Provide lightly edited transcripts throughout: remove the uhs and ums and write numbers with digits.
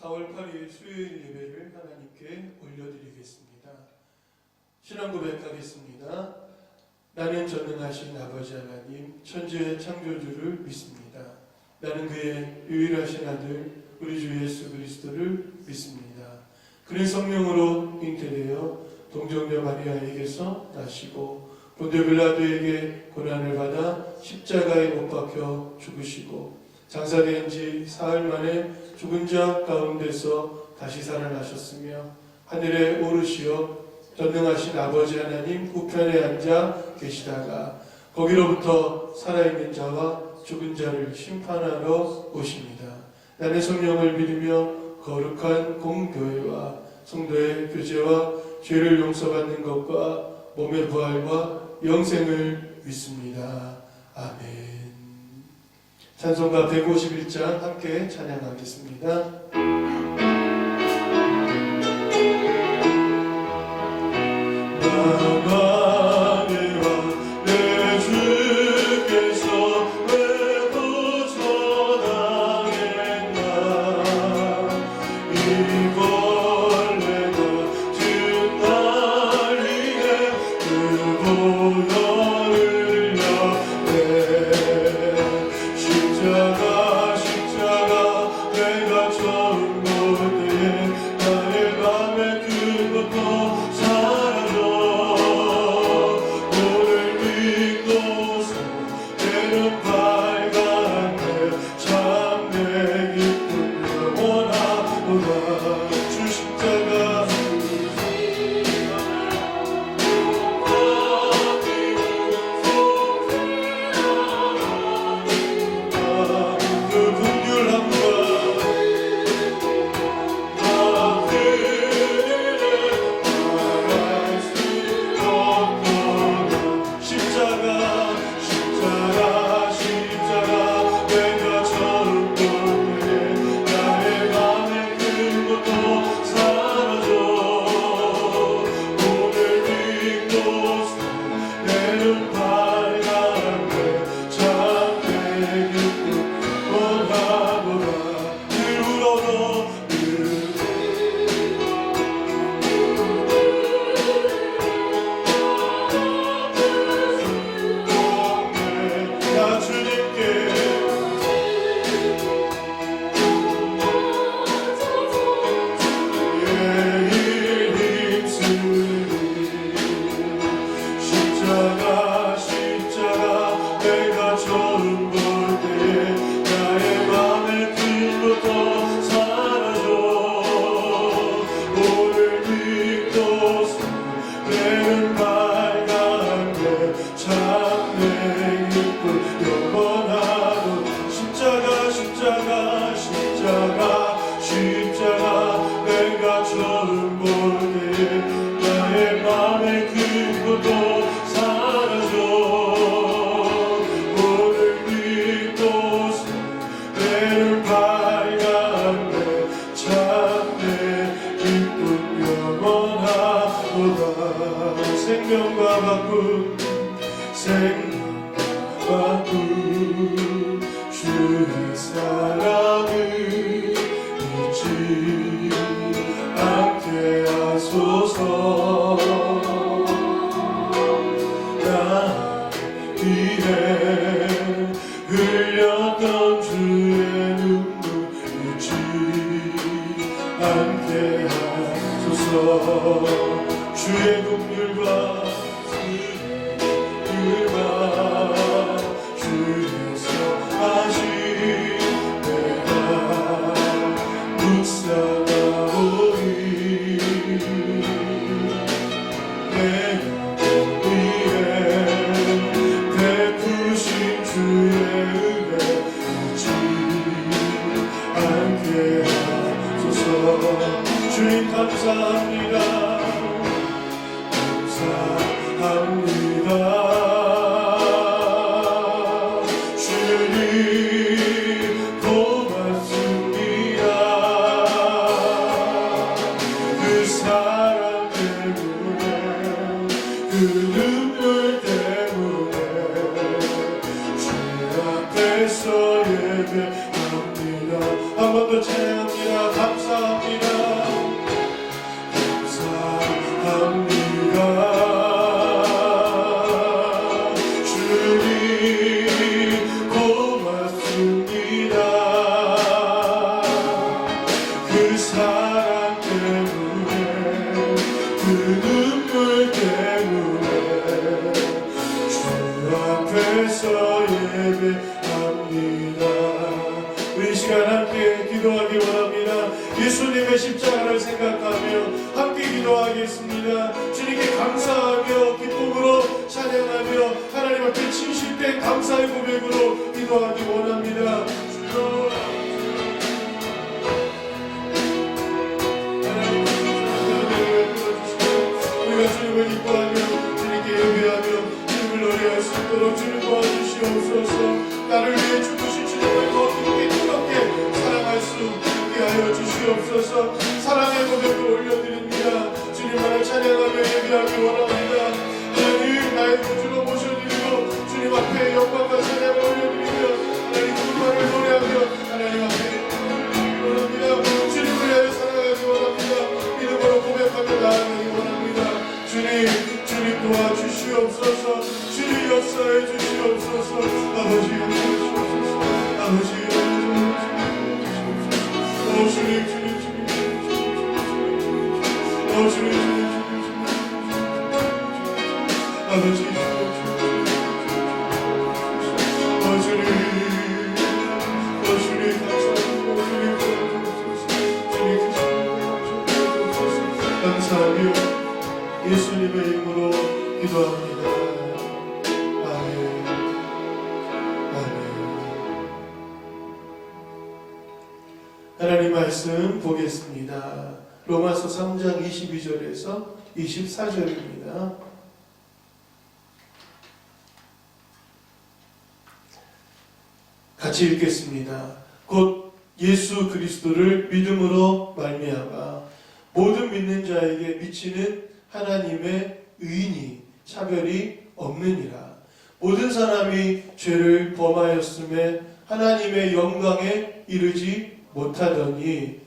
4월 8일 수요일 예배를 하나님께 올려드리겠습니다. 신앙 고백하겠습니다. 나는 전능하신 아버지 하나님, 천지의 창조주를 믿습니다. 나는 그의 유일하신 아들, 우리 주 예수 그리스도를 믿습니다. 그는 성령으로 잉태되어 동정녀 마리아에게서 나시고 본디오 빌라도에게 고난을 받아 십자가에 못 박혀 죽으시고 장사된 지 사흘 만에 죽은 자 가운데서 다시 살아나셨으며 하늘에 오르시어 전능하신 아버지 하나님 우편에 앉아 계시다가 거기로부터 살아있는 자와 죽은 자를 심판하러 오십니다. 나는 성령을 믿으며 거룩한 공교회와 성도의 교제와 죄를 용서받는 것과 몸의 부활과 영생을 믿습니다. 아멘. 찬송가 151장 함께 찬양하겠습니다. 생명과 바꿈 주의 사랑을 잊지 않게 하소서. 나 위해 흘렸던 주의 눈물 잊지 않게 하소서. 주의 긍휼과 주께서 하신 내가 묵상하오니 내 위에 베푸신 주의 은혜 잊지 않게 하소서. 주님 감사합니다. 주님 고맙습니다. 그 사랑 때문에 그 눈물 때문에 주 앞에서 예배합니다. 한 번 더 찬양합니다. 감사 위해서 예배합니다. 우리 시간 함께 기도하기 원합니다. 예수님의 십자가를 생각하며 함께 기도하겠습니다. 주님께 감사하며 기쁨으로 찬양하며 하나님 앞에 진실된 감사의 고백으로 기도하기 원합니다. 우리가 주님을 기뻐하며 주님께 예배하며 주님을 노래할 수 있도록 주님 도와주시옵소서. 나를 위해 죽으신 주님을 더 깊게 뜨겁게 사랑할 수 있게 하여 주시옵소서. 사랑의 고백을 올려드립니다. 주님만을 찬양하며 예배하기 원합니다. 하나님 나의 구주로 모셔드리고 주님 앞에 영광과 찬양을 올려드리며 하나님 주님만을 노래하며 하나님 앞에 원합니다. 주님을 위하여 살아가기 원합니다. 믿음으로 고백하며 나아가기 원합니다. 주님 도와주시옵소서. 주님 역사해 주시옵소서. 아버지 주시옵소서. 아버지 주시옵소서. 주님 아버지 감사하며 예수님의 이름으로 기도합니다. 아멘. 아멘. 하나님 말씀 보겠습니다. 로마서 3장 22절에서 24절입니다. 같이 읽겠습니다. 곧 예수 그리스도를 믿음으로 말미암아 모든 믿는 자에게 미치는 하나님의 의인이 차별이 없느니라. 모든 사람이 죄를 범하였음에 하나님의 영광에 이르지 못하더니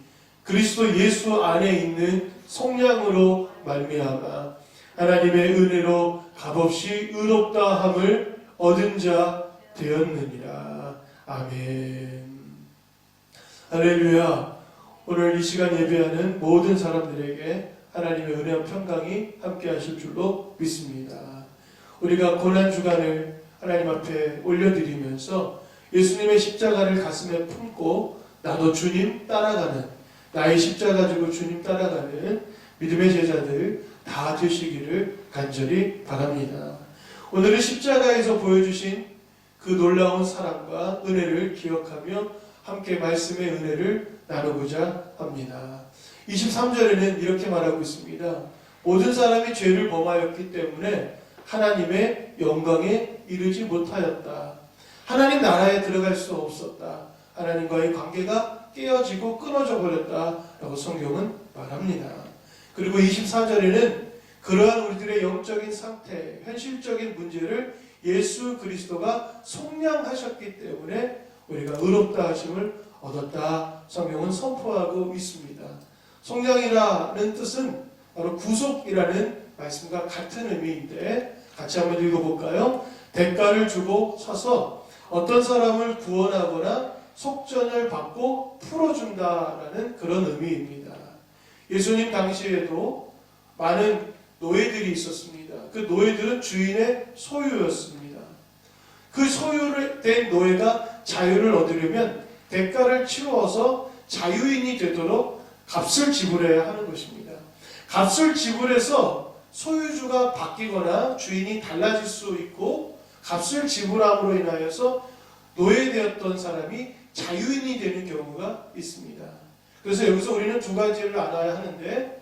그리스도 예수 안에 있는 속량으로 말미암아 하나님의 은혜로 값없이 의롭다 함을 얻은 자 되었느니라. 아멘. 할렐루야. 오늘 이 시간 예배하는 모든 사람들에게 하나님의 은혜와 평강이 함께 하실 줄로 믿습니다. 우리가 고난주간을 하나님 앞에 올려드리면서 예수님의 십자가를 가슴에 품고 나도 주님 따라가는, 나의 십자가 지고 주님 따라가는 믿음의 제자들 다 되시기를 간절히 바랍니다. 오늘은 십자가에서 보여주신 그 놀라운 사랑과 은혜를 기억하며 함께 말씀의 은혜를 나누고자 합니다. 23절에는 이렇게 말하고 있습니다. 모든 사람이 죄를 범하였기 때문에 하나님의 영광에 이르지 못하였다. 하나님 나라에 들어갈 수 없었다. 하나님과의 관계가 깨어지고 끊어져 버렸다라고 성경은 말합니다. 그리고 24절에는 그러한 우리들의 영적인 상태, 현실적인 문제를 예수 그리스도가 속량하셨기 때문에 우리가 의롭다 하심을 얻었다. 성경은 선포하고 있습니다. 속량이라는 뜻은 바로 구속이라는 말씀과 같은 의미인데 같이 한번 읽어볼까요? 대가를 주고 서서 어떤 사람을 구원하거나 속전을 받고 풀어준다라는 그런 의미입니다. 예수님 당시에도 많은 노예들이 있었습니다. 그 노예들은 주인의 소유였습니다. 그 소유를 된 노예가 자유를 얻으려면 대가를 치루어서 자유인이 되도록 값을 지불해야 하는 것입니다. 값을 지불해서 소유주가 바뀌거나 주인이 달라질 수 있고 값을 지불함으로 인하여서 노예되었던 사람이 자유인이 되는 경우가 있습니다. 그래서 여기서 우리는 두 가지를 알아야 하는데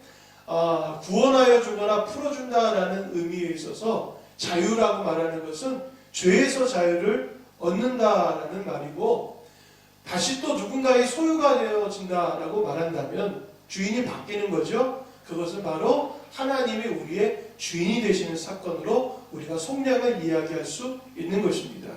구원하여 주거나 풀어준다라는 의미에 있어서 자유라고 말하는 것은 죄에서 자유를 얻는다라는 말이고 다시 또 누군가의 소유가 되어진다라고 말한다면 주인이 바뀌는 거죠. 그것은 바로 하나님이 우리의 주인이 되시는 사건으로 우리가 속량을 이야기할 수 있는 것입니다.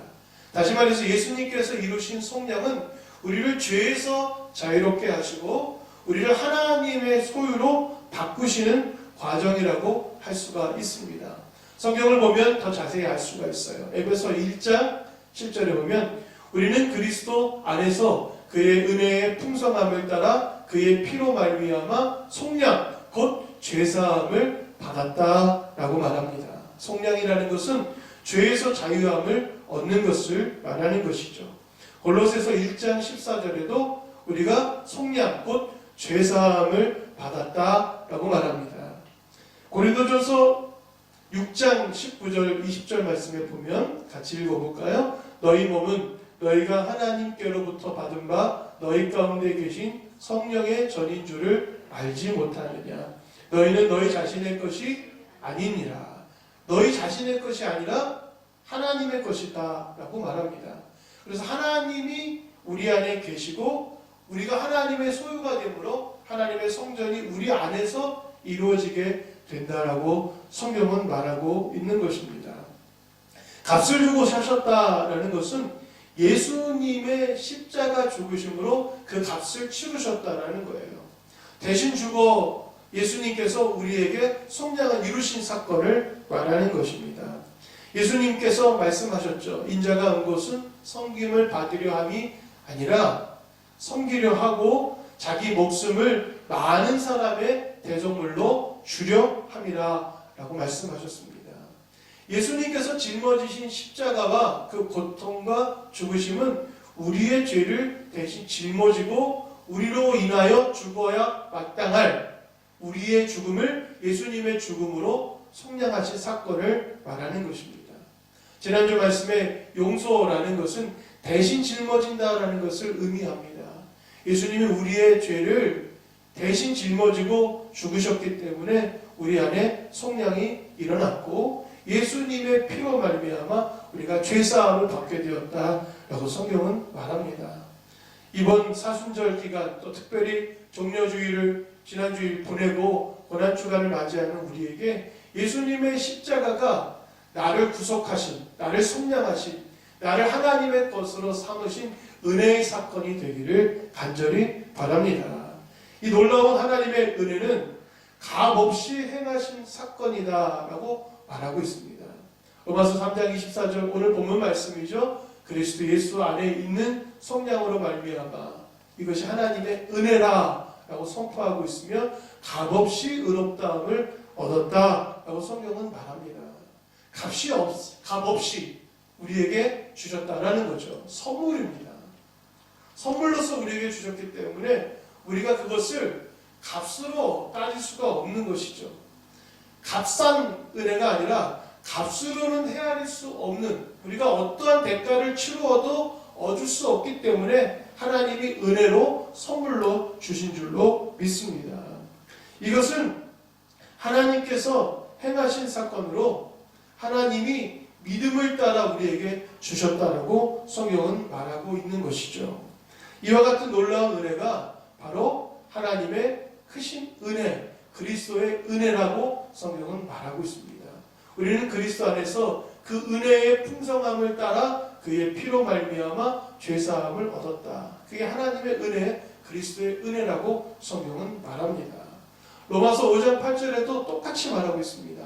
다시 말해서 예수님께서 이루신 속량은 우리를 죄에서 자유롭게 하시고 우리를 하나님의 소유로 바꾸시는 과정이라고 할 수가 있습니다. 성경을 보면 더 자세히 알 수가 있어요. 에베소 1장 7절에 보면 우리는 그리스도 안에서 그의 은혜의 풍성함을 따라 그의 피로 말미암아 속량 곧 죄사함을 받았다라고 말합니다. 속량이라는 것은 죄에서 자유함을 얻는 것을 말하는 것이죠. 골로새서 1장 14절에도 우리가 속량 곧 죄사함을 받았다라고 말합니다. 고린도전서 6장 19절 20절 말씀에 보면 같이 읽어볼까요? 너희 몸은 너희가 하나님께로부터 받은 바 너희 가운데 계신 성령의 전인 줄을 알지 못하느냐. 너희는 너희 자신의 것이 아니니라. 너희 자신의 것이 아니라 하나님의 것이다 라고 말합니다. 그래서 하나님이 우리 안에 계시고 우리가 하나님의 소유가 되므로 하나님의 성전이 우리 안에서 이루어지게 된다라고 성경은 말하고 있는 것입니다. 값을 주고 사셨다라는 것은 예수님의 십자가 죽으심으로 그 값을 치르셨다라는 거예요. 대신 죽어 예수님께서 우리에게 속량을 이루신 사건을 말하는 것입니다. 예수님께서 말씀하셨죠. 인자가 온 것은 섬김을 받으려 함이 아니라 섬기려 하고 자기 목숨을 많은 사람의 대속물로 주려 함이라 라고 말씀하셨습니다. 예수님께서 짊어지신 십자가와 그 고통과 죽으심은 우리의 죄를 대신 짊어지고 우리로 인하여 죽어야 마땅할 우리의 죽음을 예수님의 죽음으로 속량하신 사건을 말하는 것입니다. 지난주 말씀에 용서라는 것은 대신 짊어진다라는 것을 의미합니다. 예수님이 우리의 죄를 대신 짊어지고 죽으셨기 때문에 우리 안에 속량이 일어났고 예수님의 피로 말미암아 우리가 죄사함을 받게 되었다라고 성경은 말합니다. 이번 사순절 기간 또 특별히 종려주일을 지난주일 보내고 고난주간을 맞이하는 우리에게 예수님의 십자가가 나를 구속하신, 나를 속량하신, 나를 하나님의 것으로 삼으신 은혜의 사건이 되기를 간절히 바랍니다. 이 놀라운 하나님의 은혜는 값없이 행하신 사건이다라고 말하고 있습니다. 로마서 3장 24절 오늘 본문 말씀이죠. 그리스도 예수 안에 있는 속량으로 말미암아 이것이 하나님의 은혜라라고 선포하고 있으며 값없이 의롭다함을 얻었다라고 성경은 말합니다. 값없이 우리에게 주셨다라는 거죠. 선물입니다. 선물로서 우리에게 주셨기 때문에 우리가 그것을 값으로 따질 수가 없는 것이죠. 값싼 은혜가 아니라 값으로는 헤아릴 수 없는, 우리가 어떠한 대가를 치루어도 얻을 수 없기 때문에 하나님이 은혜로 선물로 주신 줄로 믿습니다. 이것은 하나님께서 행하신 사건으로 하나님이 믿음을 따라 우리에게 주셨다라고 성경은 말하고 있는 것이죠. 이와 같은 놀라운 은혜가 바로 하나님의 크신 은혜, 그리스도의 은혜라고 성경은 말하고 있습니다. 우리는 그리스도 안에서 그 은혜의 풍성함을 따라 그의 피로 말미암아 죄사함을 얻었다. 그게 하나님의 은혜, 그리스도의 은혜라고 성경은 말합니다. 로마서 5장 8절에도 똑같이 말하고 있습니다.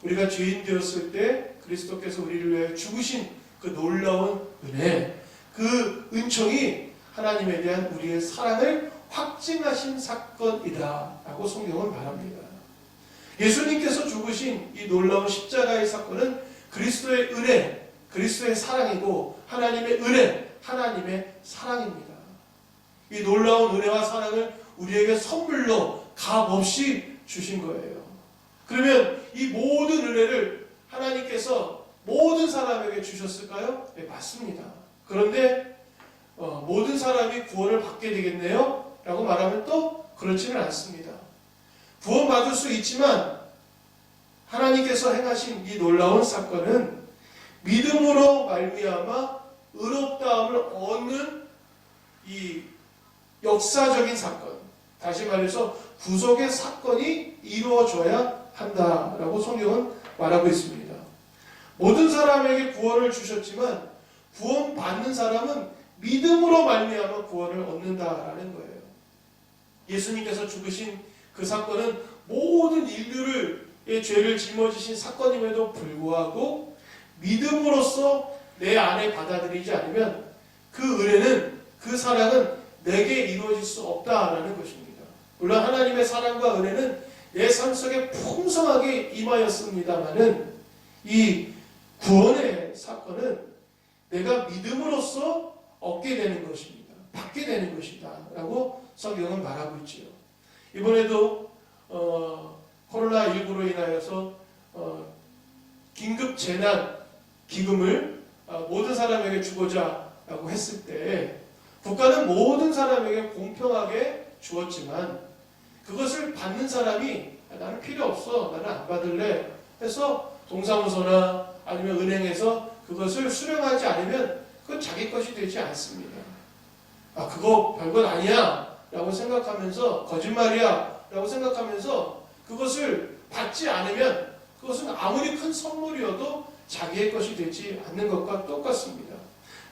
우리가 죄인 되었을 때 그리스도께서 우리를 위해 죽으신 그 놀라운 은혜, 그 은총이 하나님에 대한 우리의 사랑을 확증하신 사건이다 라고 성경은 말합니다. 예수님께서 죽으신 이 놀라운 십자가의 사건은 그리스도의 은혜, 그리스도의 사랑이고 하나님의 은혜, 하나님의 사랑입니다. 이 놀라운 은혜와 사랑을 우리에게 선물로 값없이 주신 거예요. 그러면 이 모든 은혜를 하나님께서 모든 사람에게 주셨을까요? 네, 맞습니다. 그런데 모든 사람이 구원을 받게 되겠네요? 라고 말하면 또 그렇지는 않습니다. 구원받을 수 있지만 하나님께서 행하신 이 놀라운 사건은 믿음으로 말미암아 의롭다함을 얻는 이 역사적인 사건, 다시 말해서 구속의 사건이 이루어져야 한다라고 성경은 말하고 있습니다. 모든 사람에게 구원을 주셨지만 구원받는 사람은 믿음으로 말미암아 구원을 얻는다라는 거예요. 예수님께서 죽으신 그 사건은 모든 인류의 죄를 짊어지신 사건임에도 불구하고 믿음으로써 내 안에 받아들이지 않으면 그 은혜는, 그 사랑은 내게 이루어질 수 없다라는 것입니다. 물론 하나님의 사랑과 은혜는 내 삶 속에 풍성하게 임하였습니다마는 이 구원의 사건은 내가 믿음으로써 얻게 되는 것입니다. 받게 되는 것이다 라고 성경은 말하고 있지요. 이번에도 코로나19로 인하여서 긴급 재난 기금을 모든 사람에게 주고자 라고 했을 때 국가는 모든 사람에게 공평하게 주었지만 그것을 받는 사람이 나는 필요 없어, 나는 안 받을래 해서 동사무소나 아니면 은행에서 그것을 수령하지 않으면 그건 자기 것이 되지 않습니다. 그거 별것 아니야 라고 생각하면서, 거짓말이야 라고 생각하면서 그것을 받지 않으면 그것은 아무리 큰 선물이어도 자기의 것이 되지 않는 것과 똑같습니다.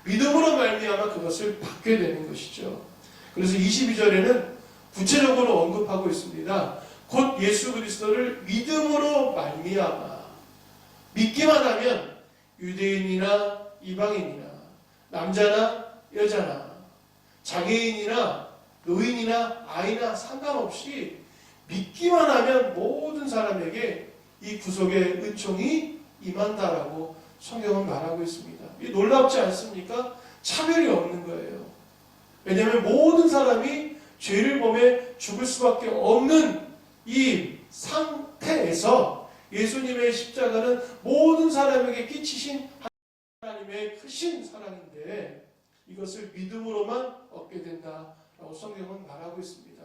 믿음으로 말미암아 그것을 받게 되는 것이죠. 그래서 22절에는 구체적으로 언급하고 있습니다. 곧 예수 그리스도를 믿음으로 말미암아, 믿기만 하면 유대인이나 이방인이나 남자나 여자나 장애인이나 노인이나 아이나 상관없이 믿기만 하면 모든 사람에게 이 구속의 은총이 임한다라고 성경은 말하고 있습니다. 이 놀랍지 않습니까? 차별이 없는 거예요. 왜냐하면 모든 사람이 죄를 범해 죽을 수밖에 없는 이 상태에서 예수님의 십자가는 모든 사람에게 끼치신 하나님의 크신 사랑인데 이것을 믿음으로만 얻게 된다라고 성경은 말하고 있습니다.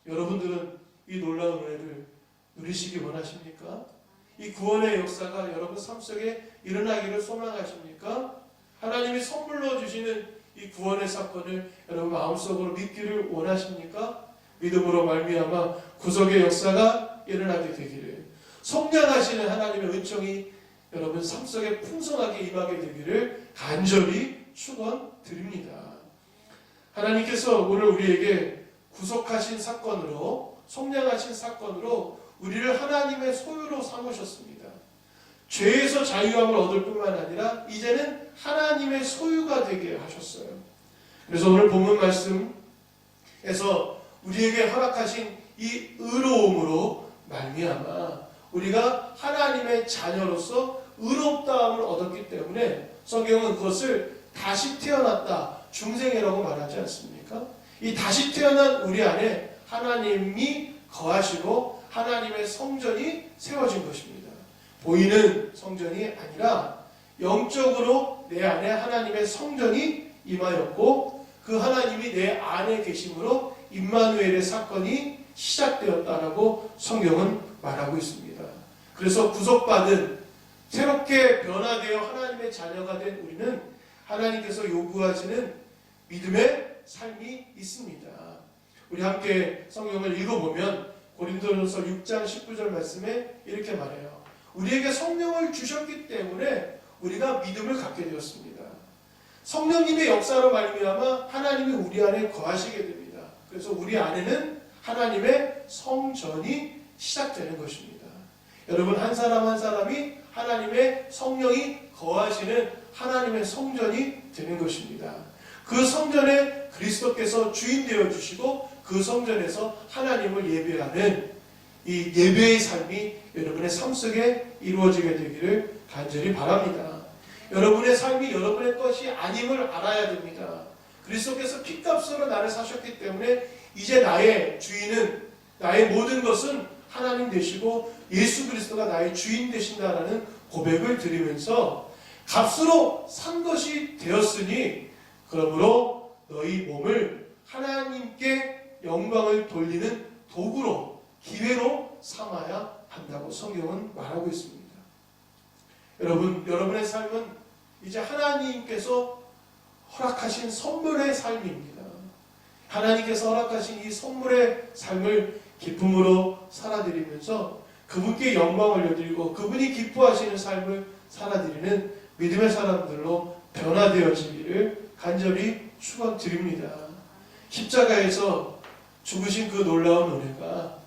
여러분들은 이 놀라운 은혜를 누리시기 원하십니까? 이 구원의 역사가 여러분 삶 속에 일어나기를 소망하십니까? 하나님이 선물로 주시는 이 구원의 사건을 여러분 마음속으로 믿기를 원하십니까? 믿음으로 말미암아 구속의 역사가 일어나게 되기를, 속량하시는 하나님의 은총이 여러분 삶 속에 풍성하게 임하게 되기를 간절히 축원드립니다. 하나님께서 오늘 우리에게 구속하신 사건으로, 속량하신 사건으로 우리를 하나님의 소유로 삼으셨습니다. 죄에서 자유함을 얻을 뿐만 아니라 이제는 하나님의 소유가 되게 하셨어요. 그래서 오늘 본문 말씀에서 우리에게 허락하신 이 의로움으로 말미암아 우리가 하나님의 자녀로서 의롭다함을 얻었기 때문에 성경은 그것을 다시 태어났다, 중생이라고 말하지 않습니까? 이 다시 태어난 우리 안에 하나님이 거하시고 하나님의 성전이 세워진 것입니다. 보이는 성전이 아니라 영적으로 내 안에 하나님의 성전이 임하였고 그 하나님이 내 안에 계심으로 임마누엘의 사건이 시작되었다라고 성경은 말하고 있습니다. 그래서 구속받은, 새롭게 변화되어 하나님의 자녀가 된 우리는 하나님께서 요구하시는 믿음의 삶이 있습니다. 우리 함께 성경을 읽어보면 고린도전서 6장 19절 말씀에 이렇게 말해요. 우리에게 성령을 주셨기 때문에 우리가 믿음을 갖게 되었습니다. 성령님의 역사로 말미암아 하나님이 우리 안에 거하시게 됩니다. 그래서 우리 안에는 하나님의 성전이 시작되는 것입니다. 여러분, 한 사람 한 사람이 하나님의 성령이 거하시는 하나님의 성전이 되는 것입니다. 그 성전에 그리스도께서 주인 되어 주시고 그 성전에서 하나님을 예배하는 이 예배의 삶이 여러분의 삶 속에 이루어지게 되기를 간절히 바랍니다. 여러분의 삶이 여러분의 것이 아님을 알아야 됩니다. 그리스도께서 핏값으로 나를 사셨기 때문에 이제 나의 주인은, 나의 모든 것은 하나님 되시고 예수 그리스도가 나의 주인 되신다라는 고백을 드리면서 값으로 산 것이 되었으니 그러므로 너희 몸을 하나님께 영광을 돌리는 도구로, 기회로 삼아야 한다고 성경은 말하고 있습니다. 여러분, 여러분의 삶은 이제 하나님께서 허락하신 선물의 삶입니다. 하나님께서 허락하신 이 선물의 삶을 기쁨으로 살아드리면서 그분께 영광을 올려드리고 그분이 기뻐하시는 삶을 살아드리는 믿음의 사람들로 변화되어지기를 간절히 축원드립니다. 십자가에서 죽으신 그 놀라운 은혜가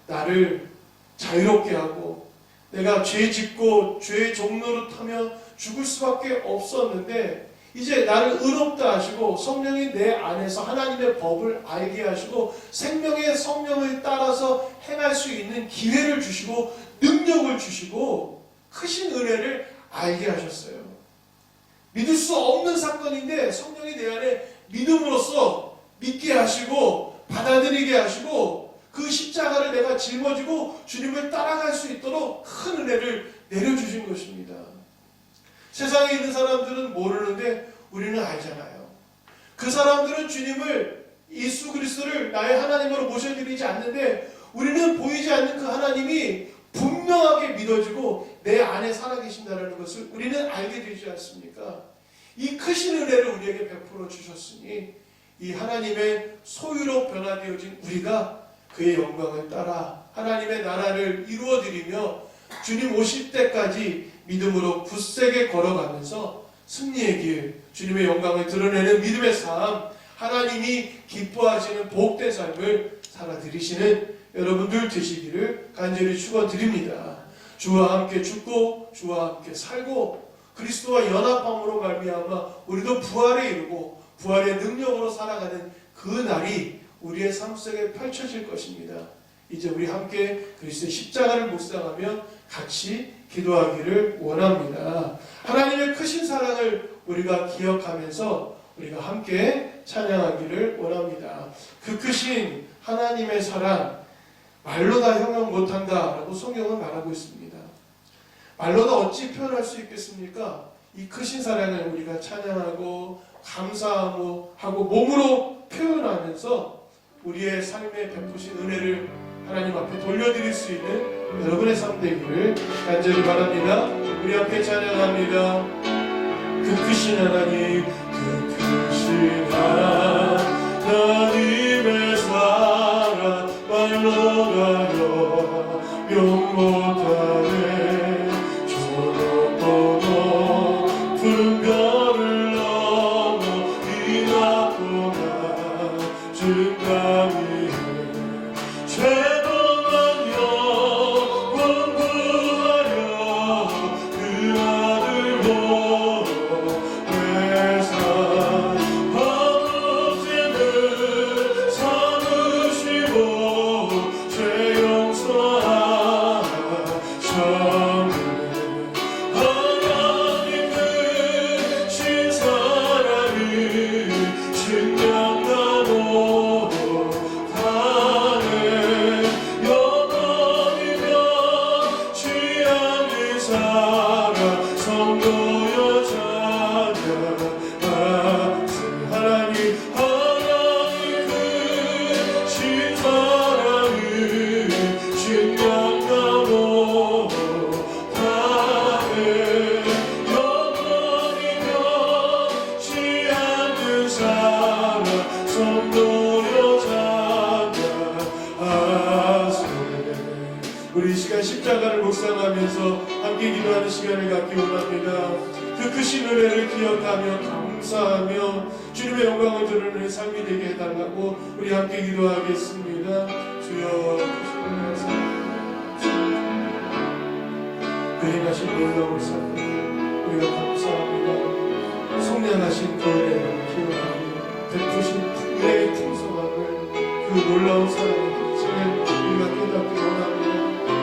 나를 자유롭게 하고 내가 죄 짓고 죄의 종로를 타며 죽을 수밖에 없었는데 이제 나를 의롭다 하시고 성령이 내 안에서 하나님의 법을 알게 하시고 생명의 성령을 따라서 행할 수 있는 기회를 주시고 능력을 주시고 크신 은혜를 알게 하셨어요. 믿을 수 없는 사건인데 성령이 내 안에 믿음으로써 믿게 하시고 받아들이게 하시고 그 십자가를 내가 짊어지고 주님을 따라갈 수 있도록 큰 은혜를 내려주신 것입니다. 세상에 있는 사람들은 모르는데 우리는 알잖아요. 그 사람들은 주님을, 예수 그리스도를 나의 하나님으로 모셔드리지 않는데 우리는 보이지 않는 그 하나님이 분명하게 믿어지고 내 안에 살아계신다는 것을 우리는 알게 되지 않습니까? 이 크신 은혜를 우리에게 베풀어 주셨으니 이 하나님의 소유로 변화되어진 우리가 그의 영광을 따라 하나님의 나라를 이루어드리며 주님 오실 때까지 믿음으로 굳세게 걸어가면서 승리의 길, 주님의 영광을 드러내는 믿음의 삶, 하나님이 기뻐하시는 복된 삶을 살아드리시는 여러분들 되시기를 간절히 축원드립니다. 주와 함께 죽고 주와 함께 살고 그리스도와 연합함으로 말미암아 우리도 부활에 이르고 부활의 능력으로 살아가는 그 날이 우리의 삶 속에 펼쳐질 것입니다. 이제 우리 함께 그리스도의 십자가를 묵상하며 같이 기도하기를 원합니다. 하나님의 크신 사랑을 우리가 기억하면서 우리가 함께 찬양하기를 원합니다. 그 크신 하나님의 사랑 말로 다 형용 못한다 라고 성경은 말하고 있습니다. 말로 다 어찌 표현할 수 있겠습니까? 이 크신 사랑을 우리가 찬양하고 감사하고 몸으로 표현하면서 우리의 삶에 베푸신 은혜를 하나님 앞에 돌려드릴 수 있는 여러분의 삶 되기를 간절히 바랍니다. 우리 함께 찬양합니다. 그 크신 하나님, 그 크신 하나님의 사랑 말로 가려 용 못하네. 저 높은 별을 넘어 이 낮고 낮은 강 위에 죄범한 영혼 구하려 그 아들 보내사 아버지는 삼으시고 죄 용서하셨네. 하나님 크신 사랑을 증명하고 우리 이 시간 십자가를 묵상하면서 함께 기도하는 시간을 갖기 원합니다. 그 크신 은혜를 기억하며 감사하며 주님의 영광을 드러내는 삶이 되게 해달라고 우리 함께 기도하겠습니다. 주여, 크신 은혜를 그 행하신 놀라운 사건 우리가 감사합니다. 성량하신 그 은혜를 기억하며 베푸신 은혜의 풍성함을 그 놀라운 사랑의 빛을 우리가 깨닫기 원합니다.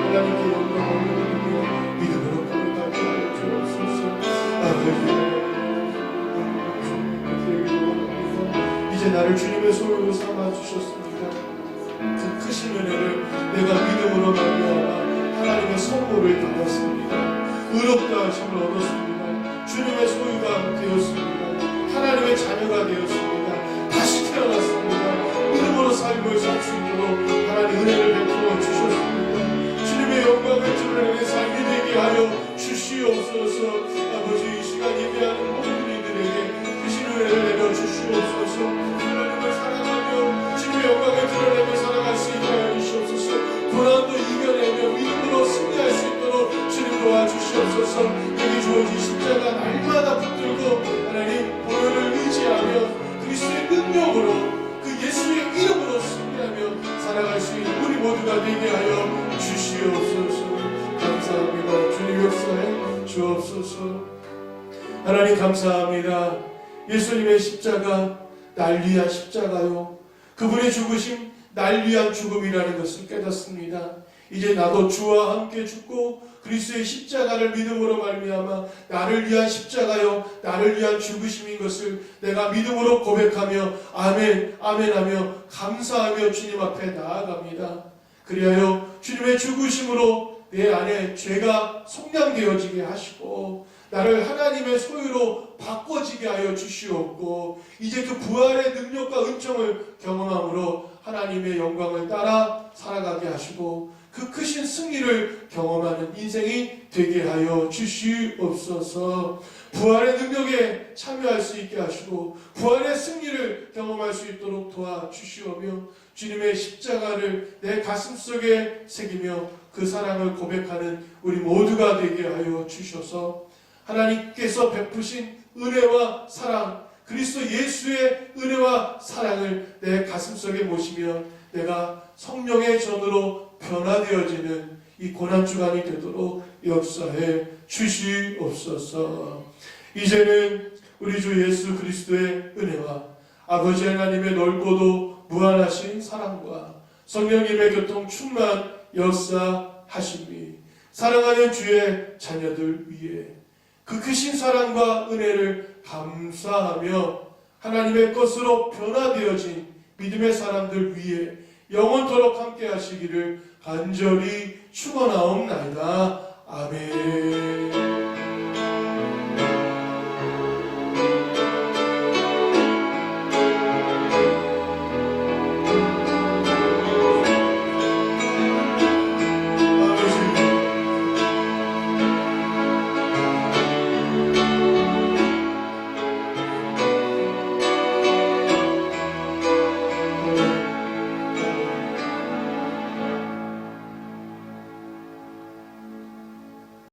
하나님께 영광을 올리며 믿음으로 거룩하게 하여 주옵소서. 이제 나를 주님의 소유로 삼아 주셨습니다. 그 크신 은혜를 내가 믿음으로 말미암아 하나님의 선물을 받았습니다. 의롭다 하심을 얻었습니다. 주님의 소유가 되었습니다. 하나님의 자녀가 되었습니다. 다시 태어났습니다. 믿음으로 삶을 살 수 있도록 하나님 은혜를 베풀어 주셨습니다. 주님의 영광을 드러내는 삶이 되게 하여 주시옵소서. 아버지, 이 시간 예배하는 모든 이들에게 크신 은혜를 내려 주시옵소서. 하나님을 사랑하며 주님의 영광을 드러내며 살아갈 수 있게 하여 주시옵소서. 고난도 이겨내며 믿음으로 승리할 수 있도록 주님 도와주시옵소서. 여기 주어진 십자가 날마다 붙들고 하나님 보혈을 의지하며 그리스도의 능력으로 그 예수의 이름으로 승리하며 살아갈 수 있는 우리 모두가 되게 하여 주시옵소서. 감사합니다. 주님 역사에 주옵소서. 하나님 감사합니다. 예수님의 십자가 날 위한 십자가요, 그분의 죽으심 날 위한 죽음이라는 것을 깨닫습니다. 이제 나도 주와 함께 죽고 그리스도의 십자가를 믿음으로 말미암아 나를 위한 십자가요 나를 위한 죽으심인 것을 내가 믿음으로 고백하며 아멘 아멘하며 감사하며 주님 앞에 나아갑니다. 그리하여 주님의 죽으심으로 내 안에 죄가 속량되어지게 하시고 나를 하나님의 소유로 바꿔지게 하여 주시옵고 이제 그 부활의 능력과 은총을 경험함으로 하나님의 영광을 따라 살아가게 하시고 그 크신 승리를 경험하는 인생이 되게 하여 주시옵소서. 부활의 능력에 참여할 수 있게 하시고 부활의 승리를 경험할 수 있도록 도와주시오며 주님의 십자가를 내 가슴속에 새기며 그 사랑을 고백하는 우리 모두가 되게 하여 주셔서 하나님께서 베푸신 은혜와 사랑 그리스도 예수의 은혜와 사랑을 내 가슴속에 모시며 내가 성령의 전으로 변화되어지는 이 고난주간이 되도록 역사해 주시옵소서. 이제는 우리 주 예수 그리스도의 은혜와 아버지 하나님의 넓고도 무한하신 사랑과 성령님의 교통 충만 역사하심이 사랑하는 주의 자녀들 위에 그 크신 사랑과 은혜를 감사하며 하나님의 것으로 변화되어진 믿음의 사람들 위에 영원토록 함께 하시기를 간절히 축원하옵나이다. 아멘.